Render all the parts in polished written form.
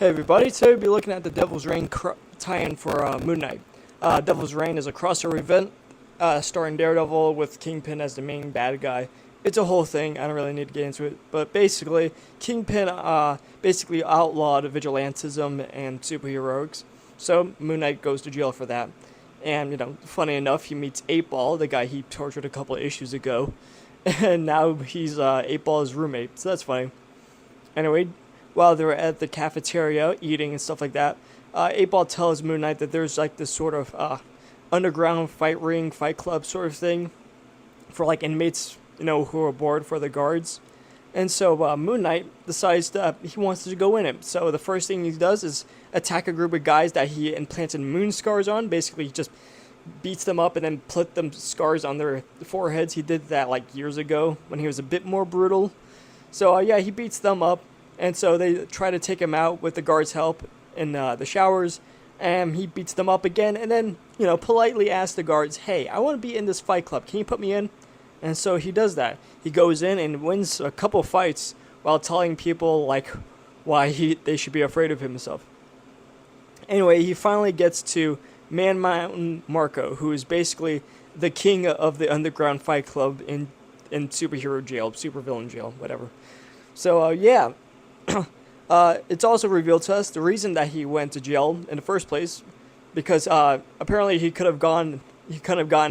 Hey everybody, today we'll be looking at the Devil's Reign tie-in for Moon Knight. Devil's Reign is a crossover event starring Daredevil with Kingpin as the main bad guy. It's a whole thing, I don't really need to get into it, but basically, Kingpin basically outlawed vigilantism and superheroics, so Moon Knight goes to jail for that. And, funny enough, he meets 8-Ball, the guy he tortured a couple of issues ago, and now he's 8-Ball's roommate, so that's funny. Anyway, while they're at the cafeteria eating and stuff like that, 8-Ball tells Moon Knight that there's like this sort of underground fight ring, fight club sort of thing for like inmates, who are bored for the guards. And so Moon Knight decides that he wants to go in it. So the first thing he does is attack a group of guys that he implanted moon scars on. Basically, he just beats them up and then put them scars on their foreheads. He did that like years ago when he was a bit more brutal. So yeah, he beats them up. And so they try to take him out with the guards' help in the showers, and he beats them up again, and then, politely asks the guards, hey, I want to be in this fight club, can you put me in? And so he does that. He goes in and wins a couple fights while telling people, like, why they should be afraid of himself. Anyway, he finally gets to Man Mountain Marco, who is basically the king of the underground fight club in superhero jail, supervillain jail, whatever. So, yeah. It's also revealed to us the reason that he went to jail in the first place, because apparently he could have gotten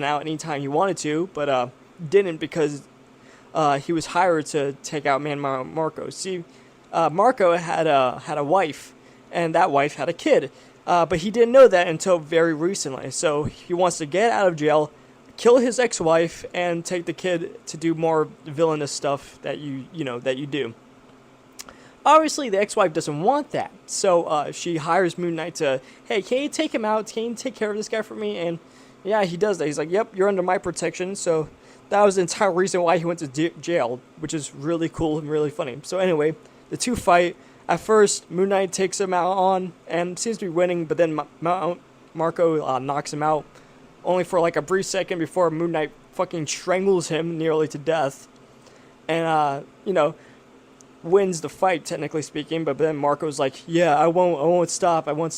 out anytime he wanted to, but didn't, because he was hired to take out Marco. See, Marco had a wife, and that wife had a kid, but he didn't know that until very recently. So he wants to get out of jail, kill his ex-wife, and take the kid to do more villainous stuff that you do. Obviously, the ex-wife doesn't want that, so she hires Moon Knight to, hey, can you take him out? Can you take care of this guy for me? And yeah, he does that. He's like, yep, you're under my protection. So that was the entire reason why he went to jail, which is really cool and really funny. So anyway, the two fight. At first, Moon Knight takes him out on and seems to be winning, but then Marco knocks him out, only for like a brief second before Moon Knight fucking strangles him nearly to death. And, wins the fight, technically speaking, but then Marco's like, yeah, I won't stop. And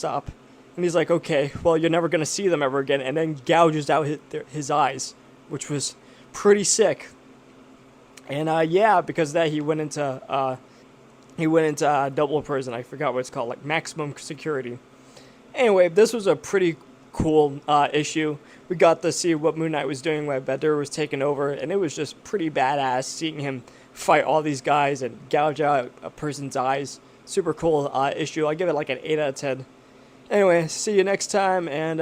he's like, okay, well, you're never going to see them ever again, and then gouges out his eyes, which was pretty sick. And yeah, because of that, he went into double prison. I forgot what it's called, like maximum security. Anyway, this was a pretty cool issue. We got to see what Moon Knight was doing when Badr was taking over, and it was just pretty badass seeing him fight all these guys and gouge out a person's eyes. Super cool issue. I give it like an 8 out of 10. Anyway, see you next time, and